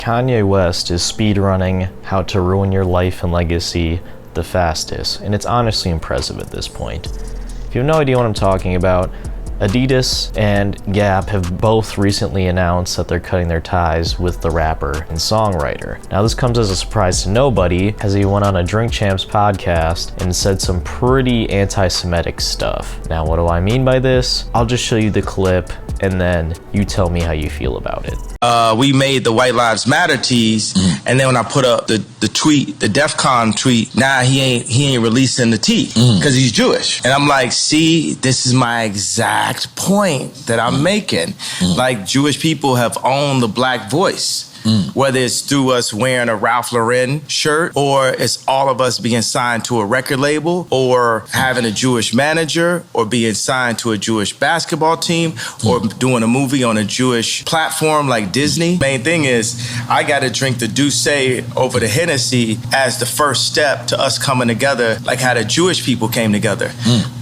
Kanye West is speedrunning How to Ruin Your Life and Legacy the fastest, and it's honestly impressive at this point. If you have no idea what I'm talking about, Adidas and Gap have both recently announced that they're cutting their ties with the rapper and songwriter. Now this comes as a surprise to nobody, as he went on a Drink Champs podcast and said some pretty anti-Semitic stuff. Now what do I mean by this? I'll just show you the clip and then you tell me how you feel about it. We made the White Lives Matter tees, and then when I put up the tweet, the DEF CON tweet, he ain't releasing the tee because he's Jewish. And I'm like, see, this is my exact point that I'm making. Like, Jewish people have owned the black voice. Whether it's through us wearing a Ralph Lauren shirt, or it's all of us being signed to a record label, or having a Jewish manager, or being signed to a Jewish basketball team, or doing a movie on a Jewish platform like Disney. Main thing is, I got to drink the Douce over the Hennessy as the first step to us coming together, like how the Jewish people came together.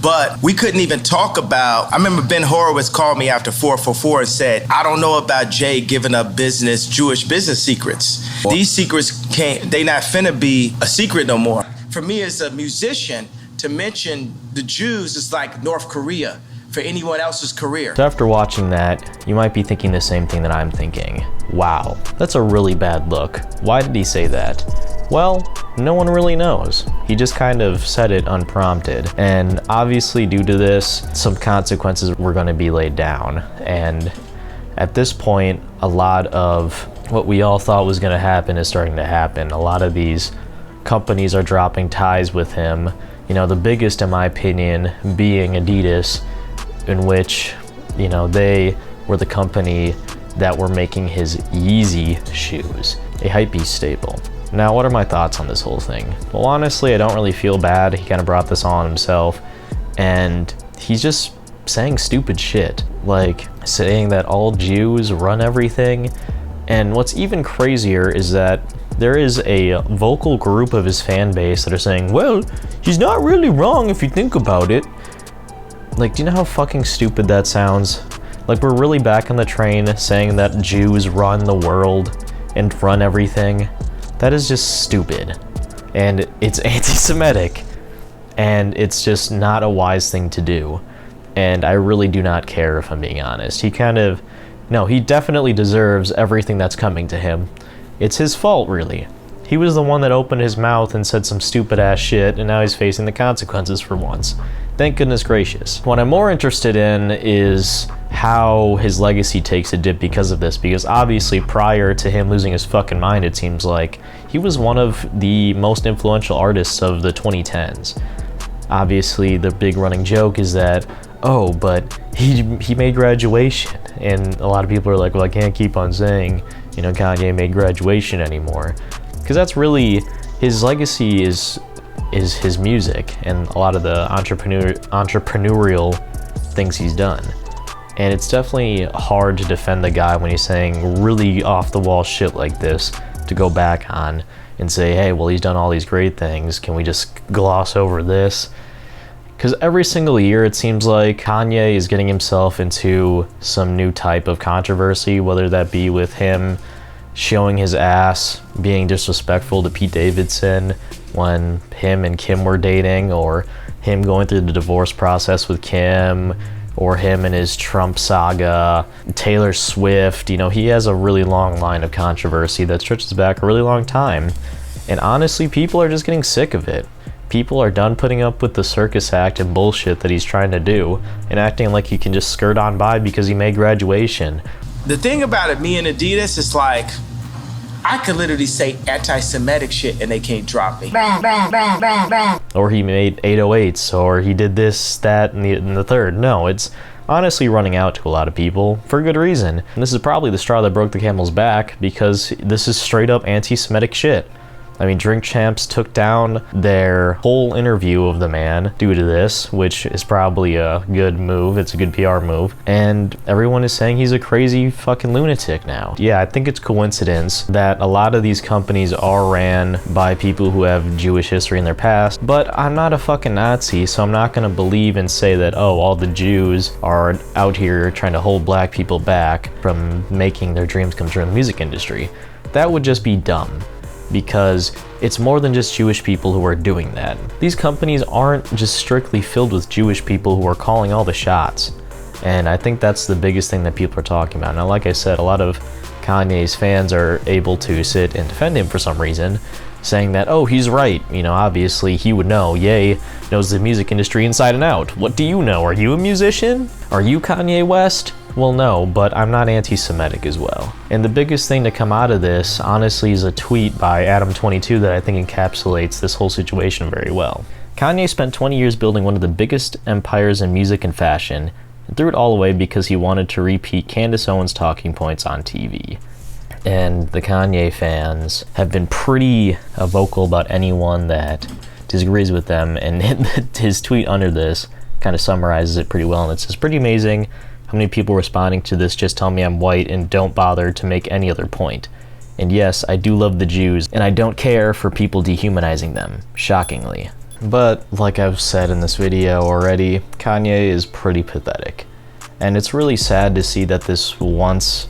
But we couldn't even talk about, I remember Ben Horowitz called me after 444 and said, I don't know about Jay giving up Jewish business secrets. These secrets they not finna be a secret no more. For me as a musician, to mention the Jews is like North Korea for anyone else's career. So after watching that, you might be thinking the same thing that I'm thinking. Wow, that's a really bad look. Why did he say that? Well, no one really knows. He just kind of said it unprompted. And obviously due to this, some consequences were gonna be laid down. And at this point, a lot of what we all thought was going to happen is starting to happen. A lot of these companies are dropping ties with him. You know, the biggest, in my opinion, being Adidas, in which, you know, they were the company that were making his Yeezy shoes, a hypebeast staple. Now, what are my thoughts on this whole thing? Well, honestly, I don't really feel bad. He kind of brought this on himself, and he's just saying stupid shit, like saying that all Jews run everything. And what's even crazier is that there is a vocal group of his fan base that are saying, well, he's not really wrong if you think about it. Like, do you know how fucking stupid that sounds? Like, we're really back on the train saying that Jews run the world and run everything. That is just stupid. And it's anti-Semitic. And it's just not a wise thing to do. And I really do not care, if I'm being honest. He definitely deserves everything that's coming to him. It's his fault, really. He was the one that opened his mouth and said some stupid ass shit, and now he's facing the consequences for once. Thank goodness gracious. What I'm more interested in is how his legacy takes a dip because of this, because obviously prior to him losing his fucking mind, it seems like, he was one of the most influential artists of the 2010s. Obviously, the big running joke is that, oh, but he made Graduation, and a lot of people are like, well, I can't keep on saying, you know, Kanye made Graduation anymore, because that's really his legacy is his music and a lot of the entrepreneurial things he's done. And it's definitely hard to defend the guy when he's saying really off the wall shit like this to go back on and say, hey, well, he's done all these great things, can we just gloss over this? Because every single year it seems like Kanye is getting himself into some new type of controversy, whether that be with him showing his ass, being disrespectful to Pete Davidson when him and Kim were dating, or him going through the divorce process with Kim, or him and his Trump saga, Taylor Swift. You know, he has a really long line of controversy that stretches back a really long time. And honestly, people are just getting sick of it. People are done putting up with the circus act and bullshit that he's trying to do and acting like he can just skirt on by because he made Graduation. The thing about it, me and Adidas, is like, I could literally say anti-Semitic shit and they can't drop me. Or he made 808s, or he did this, that, and the third. No, it's honestly running out to a lot of people for good reason. And this is probably the straw that broke the camel's back, because this is straight up anti-Semitic shit. I mean, Drink Champs took down their whole interview of the man due to this, which is probably a good move. It's a good PR move. And everyone is saying he's a crazy fucking lunatic now. Yeah, I think it's coincidence that a lot of these companies are ran by people who have Jewish history in their past, but I'm not a fucking Nazi, so I'm not gonna believe and say that, oh, all the Jews are out here trying to hold black people back from making their dreams come true in the music industry. that would just be dumb, because it's more than just Jewish people who are doing that. These companies aren't just strictly filled with Jewish people who are calling all the shots. And I think that's the biggest thing that people are talking about. Now, like I said, a lot of Kanye's fans are able to sit and defend him for some reason, saying that, oh, he's right. You know, obviously he would know. Ye knows the music industry inside and out. What do you know? Are you a musician? Are you Kanye West? Well, no, but I'm not anti-Semitic as well. And the biggest thing to come out of this, honestly, is a tweet by Adam22 that I think encapsulates this whole situation very well. Kanye spent 20 years building one of the biggest empires in music and fashion, and threw it all away because he wanted to repeat Candace Owens' talking points on TV. And the Kanye fans have been pretty vocal about anyone that disagrees with them, and his tweet under this kind of summarizes it pretty well, and it says, pretty amazing how many people responding to this just tell me I'm white and don't bother to make any other point. And yes, I do love the Jews, and I don't care for people dehumanizing them, shockingly. But, like I've said in this video already, Kanye is pretty pathetic. And it's really sad to see that this once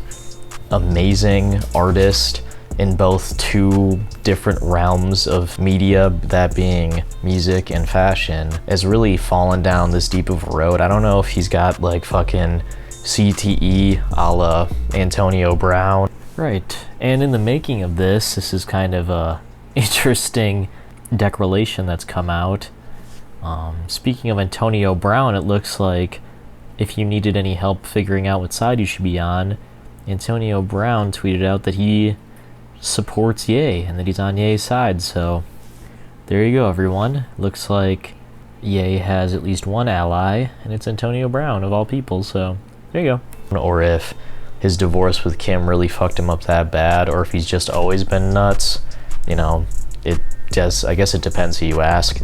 amazing artist in both two different realms of media, that being music and fashion, has really fallen down this deep of a road. I don't know if he's got like fucking CTE a la Antonio Brown. Right, and in the making of this is kind of a interesting declaration that's come out. Speaking of Antonio Brown, it looks like if you needed any help figuring out what side you should be on, Antonio Brown tweeted out that he supports Ye and that he's on Ye's side. So there you go, everyone. Looks like Ye has at least one ally, and it's Antonio Brown of all people. So there you go. Or if his divorce with Kim really fucked him up that bad, or if he's just always been nuts. You know, I guess it depends who you ask.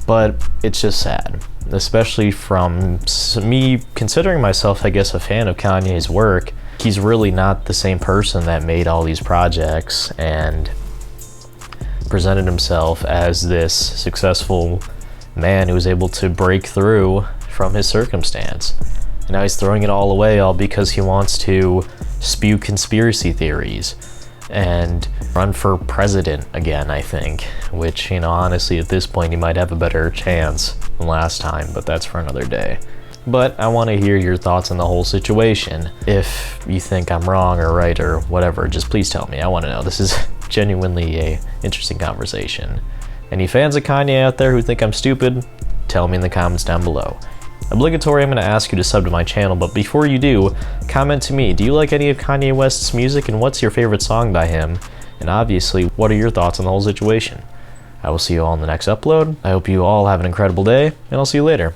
But it's just sad, especially from me considering myself, I guess, a fan of Kanye's work. He's really not the same person that made all these projects and presented himself as this successful man who was able to break through from his circumstance. And now he's throwing it all away, all because he wants to spew conspiracy theories and run for president again, I think. Which, you know, honestly, at this point, he might have a better chance than last time, but that's for another day. But I want to hear your thoughts on the whole situation. If you think I'm wrong or right or whatever, just please tell me. I want to know. This is genuinely a interesting conversation. Any fans of Kanye out there who think I'm stupid, tell me in the comments down below. Obligatory, I'm going to ask you to sub to my channel, but before you do, comment to me. Do you like any of Kanye West's music, and what's your favorite song by him? And obviously, what are your thoughts on the whole situation? I will see you all in the next upload. I hope you all have an incredible day, and I'll see you later.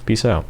Peace out.